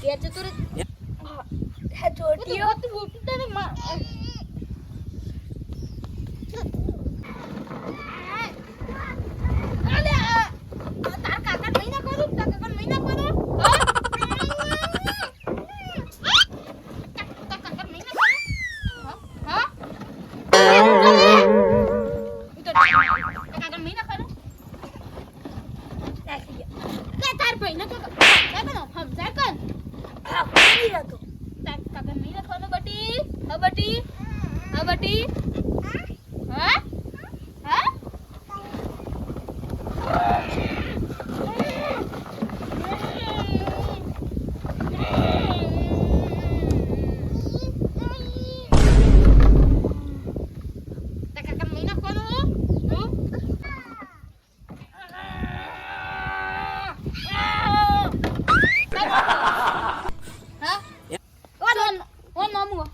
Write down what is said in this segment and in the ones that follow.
ઘેર જતો રે હા ચોટીઓ તું બોલતો તને અલે તાર કાકા મહિના કરો તાર કાકા મહિના કરો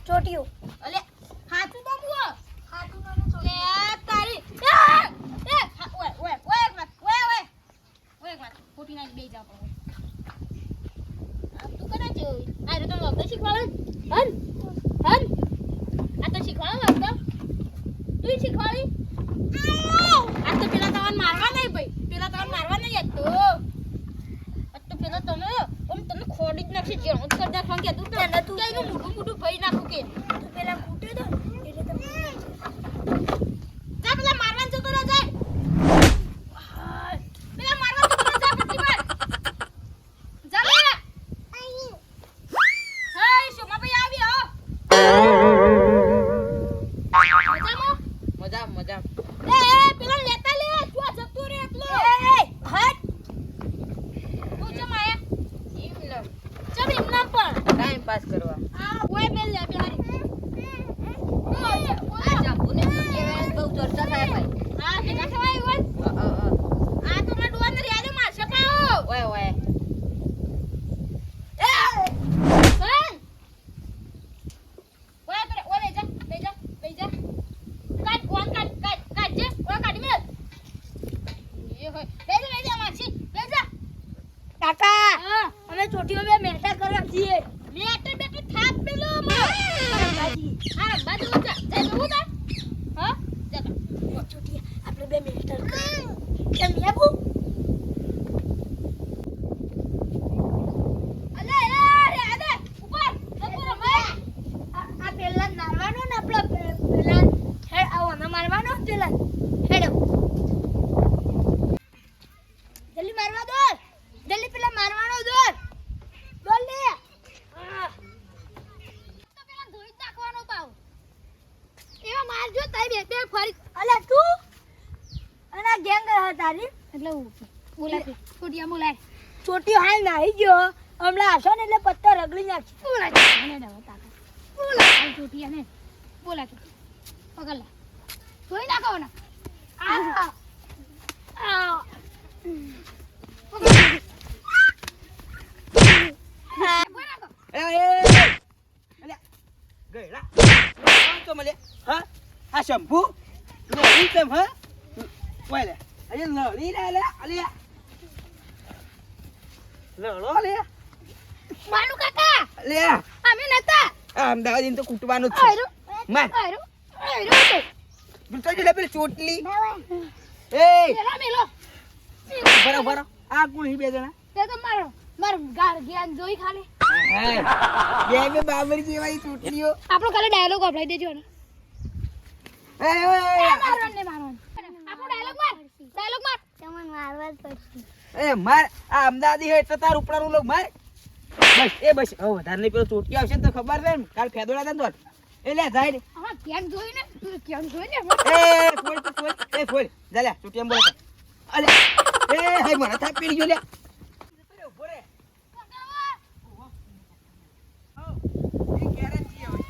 ચોટીઓ અલે હાથું બાબુ હાથું નાનો ચોટીઓ લે તારી ઓય ખોટી ના બેઈ જા પડે તું કના જો આ રે તો વગર શીખવાડે હન આ તો શીખવાડે વગર તું શીખવાડી આ તો પેલા તવન મારવા નહીં ભાઈ પેલા તવન મારવા નહીં આ તો પેલા તને તને ખોડી જ નાખી છે હું કર દા ફંકે તું તને તું કઈ મોટું ભઈ નાખું કે તું પેલા ફૂટે તો એટલે તમે જા પેલા મારવાન જતો રહે જાય પેલા મારવાન જતો રહે જા પટ્ટી માર જા લે હે શોમા ભાઈ આવી હો મજા એ પેલા લેતા લે તું આ જતો રે એટલો એ હટ તું જમાયા ચલ એમના પર ટાઈમ પાસ કરવા આ ઓય મેલ લે બિહારી આ જાબુને કેવે બહુ ચર્ચા થાય ભાઈ હા કે ના ખવાય ઓય આ તો મે ડુઆન રે આલે માર સકાઓ ઓય એ સન ઓય કરે ઓય જા કાટ કોણ કાટ જે ઓય કાઢી મેલ એ હોય બે જા માછી બે જા કાકા હા અમે ચોટીઓ બે મેટા કરવા છીએ મેટા બેટે થાપ પેલો બાજી આ બાજુ જા જવું તા હા જા ચોટીઓ આપણે બે મેટા કેમ યાબુ અલે અલે ઉપર આ પેલા નારવાનો ને આપણો પેલા હેડ આવવાનો મારવાનો પેલા હેડો જલ્દી મારવા દો જલ્દી પેલા મારવાનો દોર બોલ લે તો પેલા ધોઈ નાખવાનો પાવ એવા મારજો તાઈ બે ફરી અલે તું અને ગેંગ તારી એટલે બોલાય છોટિયા બોલાય છોટિયો હાલ નાઈ ગયો હમણાં આસો ને એટલે પત્તા રગડી નાખી બોલાય મને દવા તાકા બોલાય છોટિયા ને બોલા કે પકડ લે ધોઈ નાખો ને આ આ શંભુ લડી કેમ હા ઓય લે અરે લડી લે અલે લડો લે માનુ કાકા લે અમે નતા અમદાવાદ તો કૂટવાનું જ છે માર તો જલે પેલી ચોટલી એ મેલો બરાબર આ કોણ હી બે જણા તે તો મારો ગાર જ્ઞાન જોઈ ખાલી બે બે બાબરી જેવાય ચોટલીઓ આપણો ખાલી ડાયલોગ અપડાઈ દેજો ને એ મારો આપણો ડાયલોગ માર તમને મારવા જ પડશે એ માર આ અમદાવાદી હે એટલે તાર ઉપડાનું લોક માર બસ એ બસ હવે વધારે નહીં પેલો ચોટકી આવશે તો ખબર છે ને કાલ ફેદોડા હતા તો એ લે જાય રે આમાં કેમ જોઈને તું કેમ જોઈને એ ફોડ જા લે ચોટિયા બોલ અલે એ હે મને થાપ પડી ગયો લે અરે ઉભો રે એ ગેરેજ જી હવે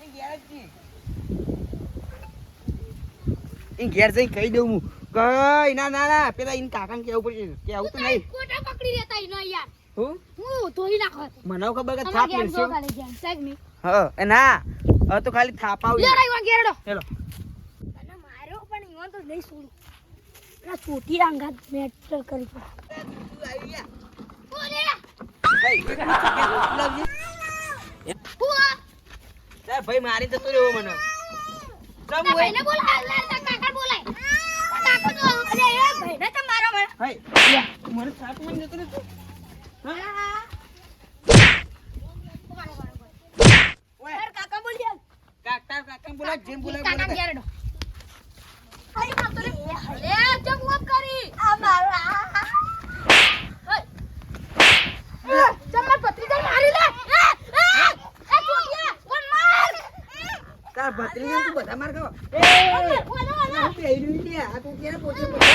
એ ગેરેજ જી એ ઘેર જઈ કહી દઉં હું કઈ ના પેલા ઇન કાકાને કેવું પડશે કે આવું તો નહીં કોટા પકડી લેતા ઈનો યાર હું ધોઈ નાખો મને ખબર કે થાપ લેશે ખાલી ગેમ સાહેબ ની હા એ ના હવે તો ખાલી થાપ આવી લે રાઈવા ગેરડો હેલો તને માર્યો પણ ઈવન તો નહીં છોડું આ છોટી આંગા મેટર કરી તું આવી ગયા ઓલે ભાઈ એક મિનિટ લાવજે. હું આ? તારા ભાઈ મારી જતો રહ્યો મને તારા ભાઈને બોલાય, લે, તારા કાકા બોલાય. તારા કાકો તો અરે એ ભાઈને તો મારો મને. ભાઈ મને સાપ મને જતો રહ્યો તું. હા? ઓય, તારા કાકા બોલ્યા. કાકા બોલા જેમ બોલાય કાકા બોલે. ઘેર હેડો. અરે બાપ રે. લે, ચમ વાત કરી. આ મારો ચમર પત્રીજા મારી લે. એ છોકિયા, કોણ માર? તારા ભત્રીજાને તું બધા માર ખાવા. ઓલો, ઓલો. હું પહેર્યું છે આ તું ક્યારે પોતે પોતે.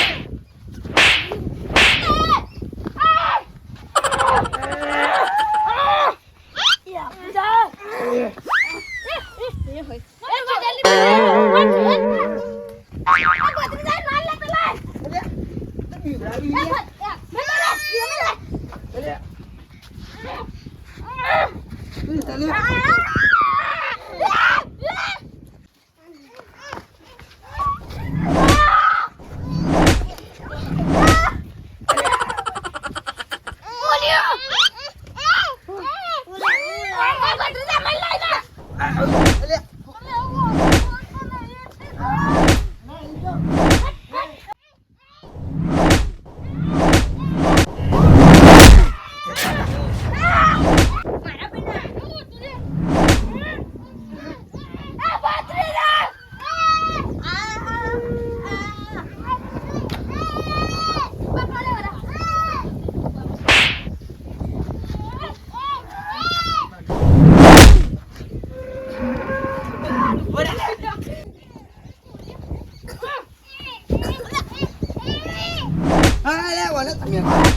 હા લે બોલે તમે